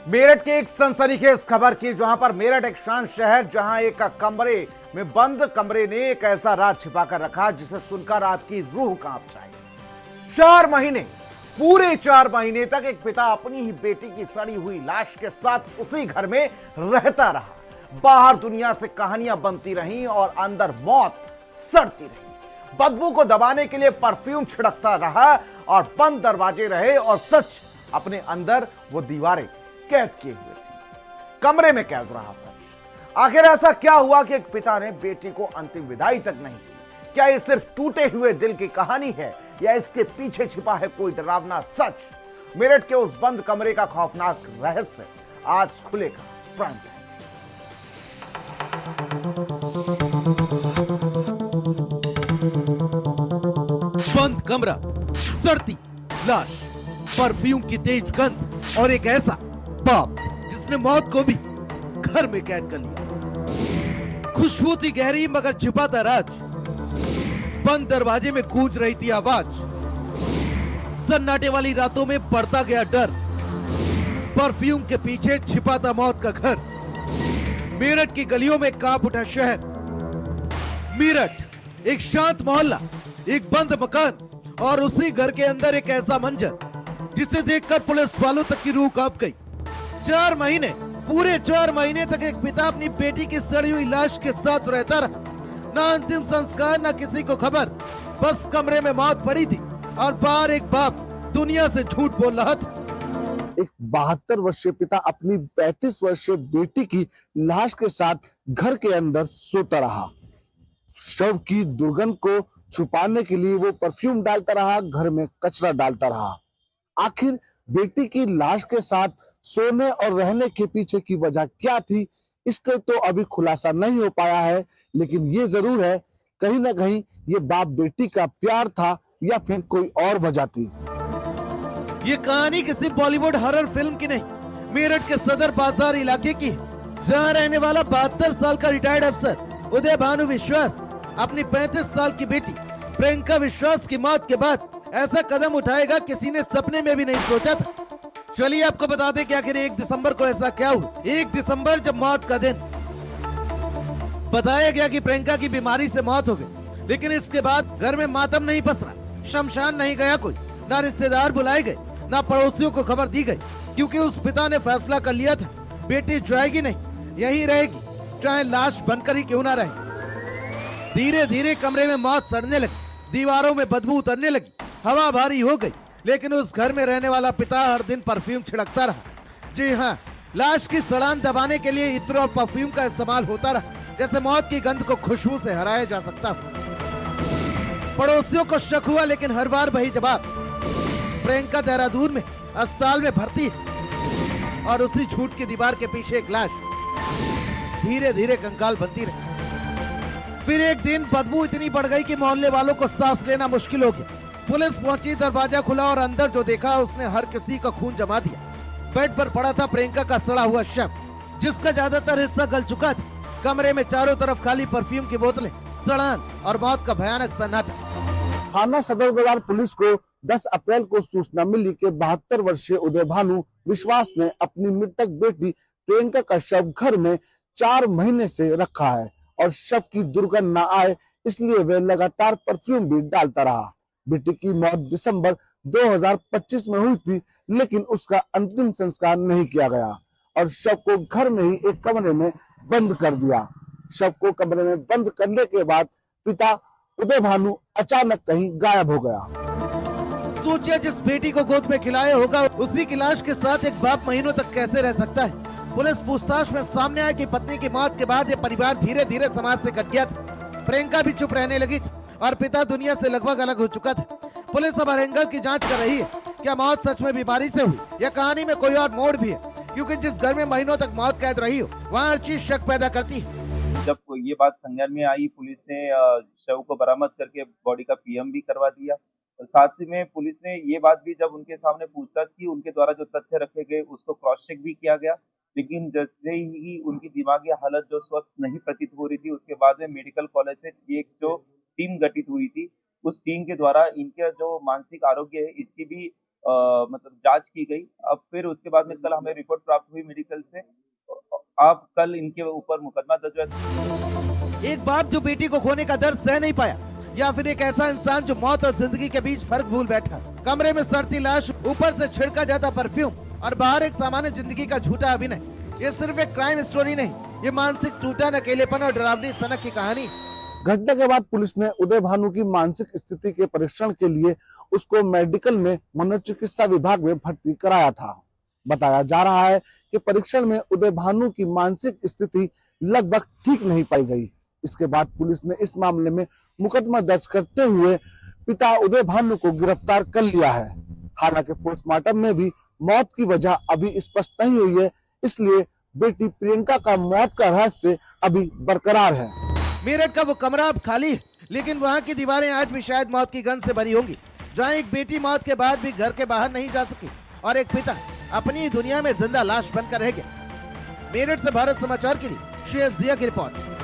मेरठ के एक सनसनीखेज खबर की, जहां पर मेरठ एक शांत शहर, जहां एक कमरे में बंद कमरे ने एक ऐसा राज छिपाकर रखा जिसे सुनकर आपकी रूह कांप जाएगी। 4 महीने, पूरे 4 महीने तक एक पिता अपनी ही बेटी की सड़ी हुई लाश के साथ उसी घर में रहता रहा। बाहर दुनिया से कहानियां बनती रहीं और अंदर मौत सड़ती रही। बदबू को दबाने के लिए परफ्यूम छिड़कता रहा और बंद दरवाजे रहे और सच अपने अंदर वो दीवारें कैद किए हुए थे। कमरे में कैद रहा सच। आखिर ऐसा क्या हुआ कि एक पिता ने बेटी को अंतिम विदाई तक नहीं दी? क्या ये सिर्फ टूटे हुए दिल की कहानी है या इसके पीछे छिपा है कोई डरावना सच? मेरठ के उस बंद कमरे का खौफनाक रहस्य आज खुलेगा प्राइम टाइम। बंद कमरा, सड़ती लाश, परफ्यूम की तेज गंध और एक ऐसा बाप जिसने मौत को भी घर में कैद कर लिया। खुशबू थी गहरी मगर छिपा था राज। बंद दरवाजे में गूंज रही थी आवाज। सन्नाटे वाली रातों में बढ़ता गया डर। परफ्यूम के पीछे छिपा था मौत का घर। मेरठ की गलियों में कांप उठा शहर। मेरठ एक शांत मोहल्ला, एक बंद मकान और उसी घर के अंदर एक ऐसा मंजर जिसे देखकर पुलिस वालों तक की रूह कांप गई। 4 महीने, पूरे 4 महीने तक एक पिता अपनी बेटी की सड़ी हुई लाश के साथ रहता रहा। ना अंतिम संस्कार, ना किसी को खबर। बस कमरे में मौत पड़ी थी और बाहर एक बाप दुनिया से झूठ बोल रहा था। एक 72 वर्षीय पिता अपनी 35 वर्षीय बेटी की लाश के साथ घर के अंदर सोता रहा। शव की दुर्गंध को छुपाने के लिए वो परफ्यूम डालता रहा, घर में कचरा डालता रहा। आखिर बेटी की लाश के साथ सोने और रहने के पीछे की वजह क्या थी, इसका तो अभी खुलासा नहीं हो पाया है, लेकिन ये जरूर है कहीं ना कहीं ये बाप बेटी का प्यार था या फिर कोई और वजह थी। ये कहानी किसी बॉलीवुड हॉरर फिल्म की नहीं, मेरठ के सदर बाजार इलाके की है, जहाँ रहने वाला 72 साल का रिटायर्ड अफसर उदय भानु विश्वास अपनी 35 साल की बेटी प्रियंका विश्वास की मौत के बाद ऐसा कदम उठाएगा किसी ने सपने में भी नहीं सोचा था। चलिए आपको बता दें कि आखिर 1 दिसंबर को ऐसा क्या हुआ। 1 दिसंबर जब मौत का दिन, बताया गया कि प्रियंका की बीमारी से मौत हो गई, लेकिन इसके बाद घर में मातम नहीं पसरा, शमशान नहीं गया कोई, ना रिश्तेदार बुलाए गए, ना पड़ोसियों को खबर दी गई, क्योंकि उस पिता ने फैसला कर लिया था बेटी जाएगी नहीं, यही रहेगी, चाहे लाश बनकर ही क्यों ना रहे। धीरे धीरे कमरे में मौत सड़ने लगी, दीवारों में बदबू उतरने लगी, हवा भारी हो गई, लेकिन उस घर में रहने वाला पिता हर दिन परफ्यूम छिड़कता रहा। जी हाँ, लाश की सड़ान दबाने के लिए इत्र और परफ्यूम का इस्तेमाल होता रहा, जैसे मौत की गंध को खुशबू से हराया जा सकता हो। पड़ोसियों को शक हुआ, लेकिन हर बार वही जवाब, प्रियंका देहरादून में अस्पताल में भर्ती है, और उसी झूठ की दीवार के पीछे एक लाश धीरे धीरे कंकाल बनती रही। फिर एक दिन बदबू इतनी बढ़ गई कि मोहल्ले वालों को सांस लेना मुश्किल हो गया। पुलिस पहुंची, दरवाजा खुला और अंदर जो देखा उसने हर किसी का खून जमा दिया। बेड पर पड़ा था प्रियंका का सड़ा हुआ शव, जिसका ज्यादातर हिस्सा गल चुका था। कमरे में चारों तरफ खाली परफ्यूम की बोतलें, सड़ान और मौत का भयानक सन्नाटा। थाना सदर बाजार पुलिस को 10 अप्रैल को सूचना मिली कि 72 वर्षीय उदय भानु विश्वास ने अपनी मृतक बेटी प्रियंका का शव घर में 4 महीने से रखा है और शव की दुर्गंध न आए इसलिए वह लगातार परफ्यूम भी डालता रहा। बेटी की मौत दिसंबर 2025 में हुई थी, लेकिन उसका अंतिम संस्कार नहीं किया गया और शव को घर में ही एक कमरे में बंद कर दिया। शव को कमरे में बंद करने के बाद पिता उदय भानु अचानक कहीं गायब हो गया। सोचिए, जिस बेटी को गोद में खिलाया होगा उसी की लाश के साथ एक बाप महीनों तक कैसे रह सकता है। पुलिस पूछताछ में सामने आया कि पत्नी की मौत के बाद ये परिवार धीरे धीरे समाज से कट गया था। प्रियंका भी चुप रहने लगी थी और पिता दुनिया से लगभग अलग हो चुका था। पुलिस अब हर एंगल की जांच कर रही है, क्या मौत सच में बीमारी से हुई या कहानी में कोई और मोड़ भी है, क्योंकि जिस घर में महीनों तक मौत कैद रही हो वहाँ हर चीज शक पैदा करती है। जब ये बात संज्ञान में आई, पुलिस ने शव को बरामद करके बॉडी का पीएम भी करवा दिया। और साथ ही में पुलिस ने ये बात भी जब उनके सामने पूछताछ की, उनके द्वारा जो तथ्य रखे गए उसको क्रॉस चेक भी किया गया, लेकिन जैसे ही उनकी दिमागी हालत जो स्वस्थ नहीं प्रतीत हो रही थी, उसके बाद में मेडिकल कॉलेज से एक जो टीम गठित हुई थी, उस टीम के द्वारा इनका जो मानसिक आरोग्य है इसकी भी मतलब जांच की गई। अब फिर उसके बाद में कल हमें रिपोर्ट प्राप्त हुई मेडिकल से। अब कल इनके ऊपर मुकदमा दर्ज है। एक बाप जो बेटी को खोने का दर्द सह नहीं पाया, या फिर एक ऐसा इंसान जो मौत और जिंदगी के बीच फर्क भूल बैठा। कमरे में सड़ती लाश, ऊपर से छिड़का जाता परफ्यूम और बाहर एक सामान्य जिंदगी का झूठा अभिनय। ये सिर्फ एक क्राइम स्टोरी नहीं, ये मानसिक टूटन, अकेलेपन और डरावनी सनक की कहानी। घटना के बाद पुलिस ने उदय भानु की मानसिक स्थिति के परीक्षण के लिए उसको मेडिकल में मनोचिकित्सा विभाग में भर्ती कराया था। बताया जा रहा है कि परीक्षण में उदय भानु की मानसिक स्थिति लगभग ठीक नहीं पाई गई। इसके बाद पुलिस ने इस मामले में मुकदमा दर्ज करते हुए पिता उदय भानु को गिरफ्तार कर लिया है। हालांकि पोस्टमार्टम में भी मौत की वजह अभी स्पष्ट नहीं हुई है, इसलिए बेटी प्रियंका का मौत का रहस्य अभी बरकरार है। मेरठ का वो कमरा अब खाली है, लेकिन वहाँ की दीवारें आज भी शायद मौत की गंध से भरी होंगी, जहाँ एक बेटी मौत के बाद भी घर के बाहर नहीं जा सकी और एक पिता अपनी ही दुनिया में जिंदा लाश बनकर रह गया। मेरठ से भारत समाचार के लिए शेख जिया की रिपोर्ट।